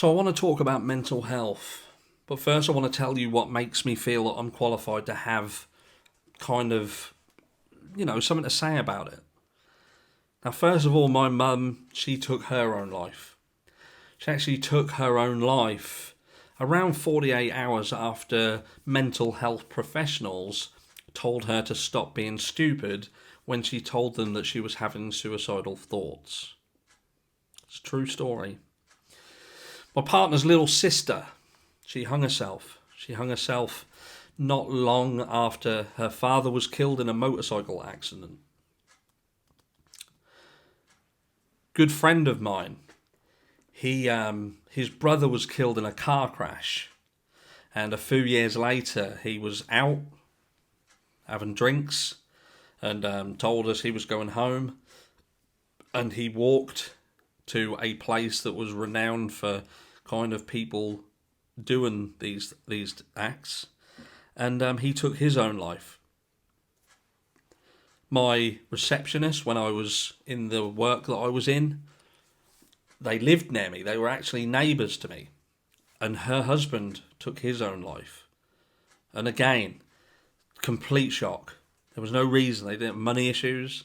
So I want to talk about mental health, but first I want to tell you what makes me feel that I'm qualified to have kind of, something to say about it. Now, first of all, my mum, she took her own life. She actually took her own life around 48 hours after mental health professionals told her to stop being stupid when she told them that she was having suicidal thoughts. It's a true story. My partner's little sister, she hung herself. She hung herself not long after her father was killed in a motorcycle accident. Good friend of mine, his brother was killed in a car crash, and a few years later he was out having drinks and told us he was going home, and he walked to a place that was renowned for kind of people doing these acts, and he took his own life. My receptionist, when I was in the work that I was in, they lived near me. They were actually neighbours to me, and her husband took his own life. And again, complete shock. There was no reason. They didn't have money issues.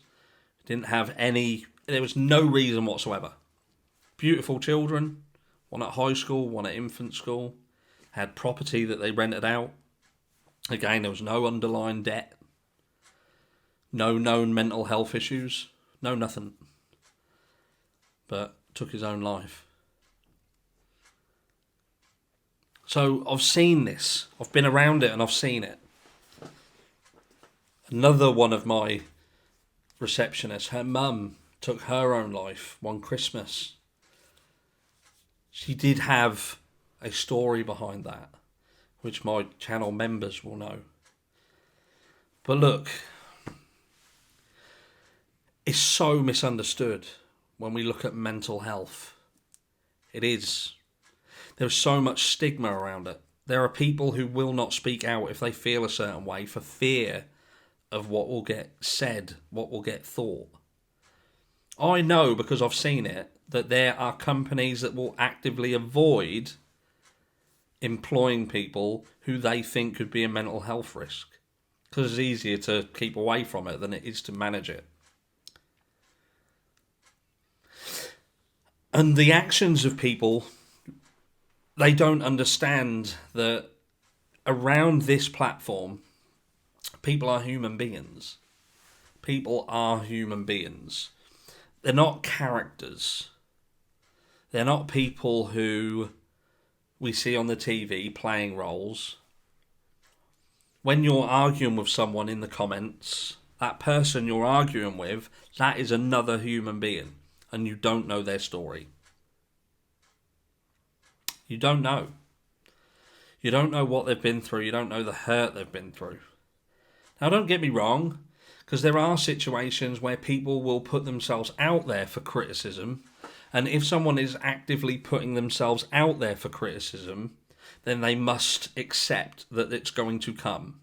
Didn't have any. There was no reason whatsoever. Beautiful children, one at high school, one at infant school, had property that they rented out. Again, there was no underlying debt, no known mental health issues, no nothing. But took his own life. So I've seen this. I've been around it and I've seen it. Another one of my receptionists, her mum took her own life one Christmas. She did have a story behind that, which my channel members will know. But look, it's so misunderstood when we look at mental health. It is. There's so much stigma around it. There are people who will not speak out if they feel a certain way for fear of what will get said, what will get thought. I know, because I've seen it, that there are companies that will actively avoid employing people who they think could be a mental health risk, because it's easier to keep away from it than it is to manage it. And the actions of people, they don't understand that around this platform, people are human beings. People are human beings. They're not characters. They're not people who we see on the TV playing roles. When you're arguing with someone in the comments, that person you're arguing with, that is another human being, and you don't know their story. You don't know. You don't know what they've been through. You don't know the hurt they've been through. Now, don't get me wrong, because there are situations where people will put themselves out there for criticism, and if someone is actively putting themselves out there for criticism, then they must accept that it's going to come.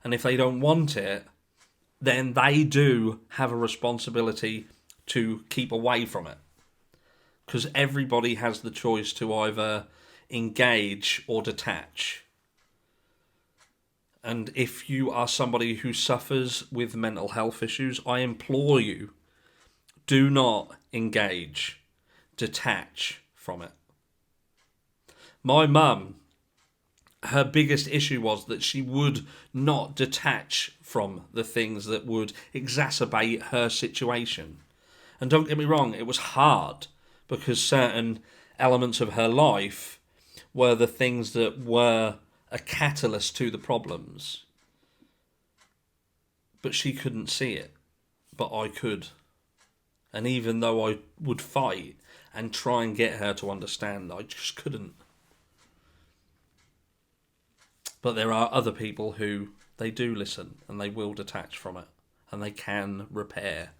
And if they don't want it, then they do have a responsibility to keep away from it. Because everybody has the choice to either engage or detach. And if you are somebody who suffers with mental health issues, I implore you, do not engage. Detach from it. My mum, her biggest issue was that she would not detach from the things that would exacerbate her situation. And don't get me wrong, it was hard, because certain elements of her life were the things that were a catalyst to the problems. But she couldn't see it. But I could. And even though I would fight and try and get her to understand, I just couldn't. But there are other people who, they do listen and they will detach from it. And they can repair.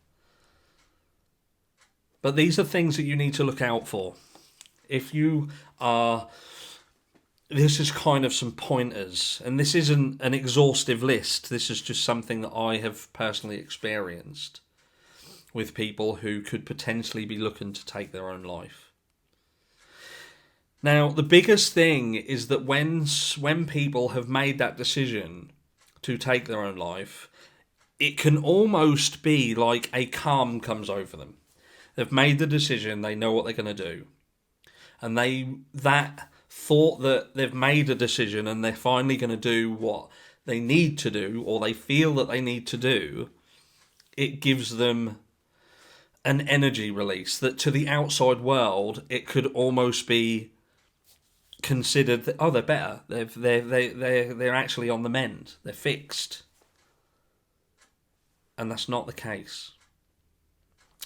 But these are things that you need to look out for. If you are... This is kind of some pointers, and this isn't an exhaustive list. This is just something that I have personally experienced with people who could potentially be looking to take their own life. Now, the biggest thing is that when people have made that decision to take their own life, it can almost be like a calm comes over them. They've made the decision, they know what they're going to do. And that thought that they've made a decision and they're finally going to do what they need to do, or they feel that they need to do, it gives them an energy release that to the outside world, it could almost be considered that, oh, they're better. They're actually on the mend. They're fixed. And that's not the case.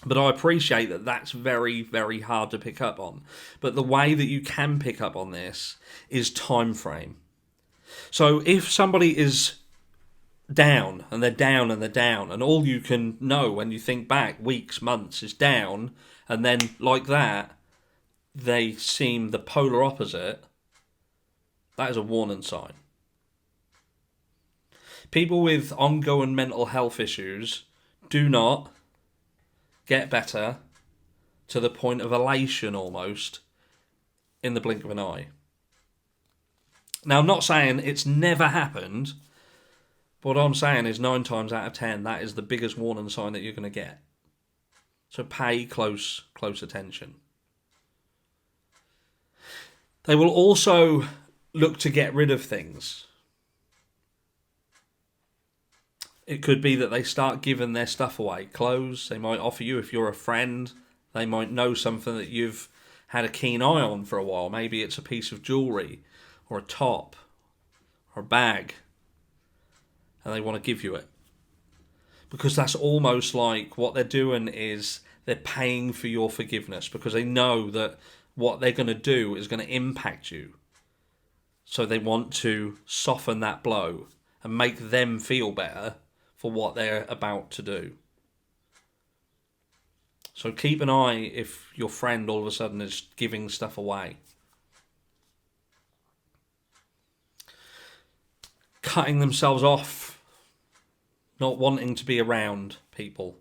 But I appreciate that that's very, very hard to pick up on. But the way that you can pick up on this is time frame. So if somebody is down, and they're down, and they're down, and all you can know when you think back weeks, months is down, and then like that, they seem the polar opposite, that is a warning sign. People with ongoing mental health issues do not get better to the point of elation almost in the blink of an eye. Now, I'm not saying it's never happened, but what I'm saying is 9 times out of 10, that is the biggest warning sign that you're going to get. So pay close attention. They will also look to get rid of things. It could be that they start giving their stuff away. Clothes, they might offer you if you're a friend. They might know something that you've had a keen eye on for a while. Maybe it's a piece of jewellery or a top or a bag. And they want to give you it. Because that's almost like what they're doing is they're paying for your forgiveness. Because they know that what they're going to do is going to impact you. So they want to soften that blow and make them feel better for what they're about to do. So keep an eye if your friend all of a sudden is giving stuff away. Cutting themselves off, not wanting to be around people.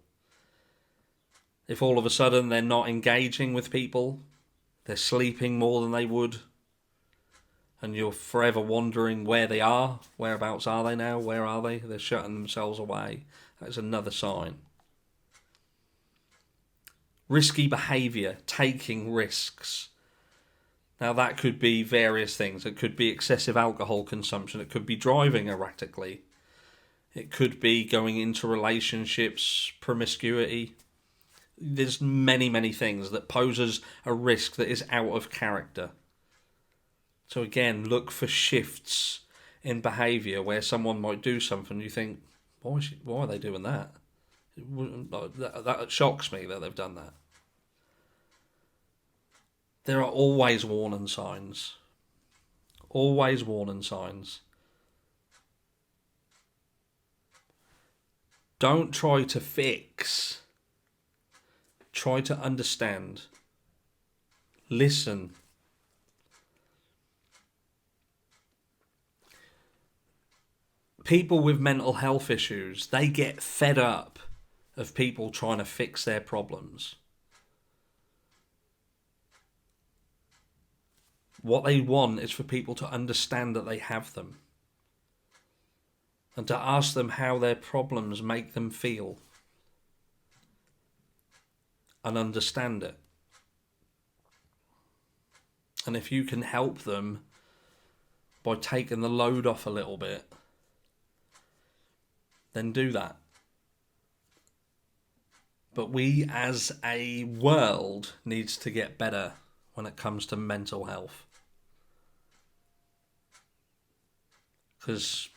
If all of a sudden they're not engaging with people, they're sleeping more than they would, and you're forever wondering where they are, whereabouts are they now, where are they? They're shutting themselves away. That's another sign. Risky behaviour, taking risks. Now that could be various things. It could be excessive alcohol consumption. It could be driving erratically. It could be going into relationships, promiscuity. There's many, many things that poses a risk that is out of character. So again, look for shifts in behaviour where someone might do something you think, why are they doing that? That shocks me that they've done that. There are always warning signs. Always warning signs. Don't try to fix. Try to understand. Listen. People with mental health issues, they get fed up of people trying to fix their problems. What they want is for people to understand that they have them. And to ask them how their problems make them feel. And understand it. And if you can help them by taking the load off a little bit, then do that. But we as a world needs to get better when it comes to mental health. Because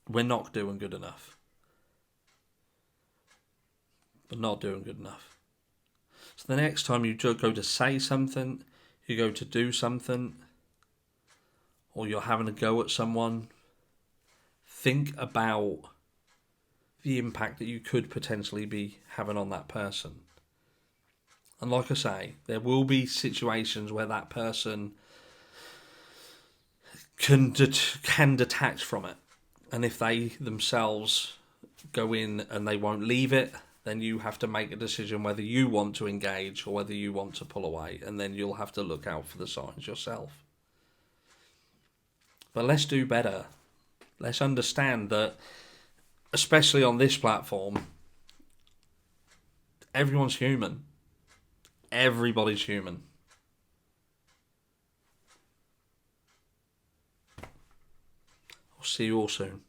we're not doing good enough. We're not doing good enough. So the next time you go to say something, you go to do something, or you're having a go at someone, think about the impact that you could potentially be having on that person. And like I say, there will be situations where that person can detach from it. And if they themselves go in and they won't leave it, then you have to make a decision whether you want to engage or whether you want to pull away, and then you'll have to look out for the signs yourself. But let's do better. Let's understand that, especially on this platform, everyone's human. Everybody's human. I'll see you all soon.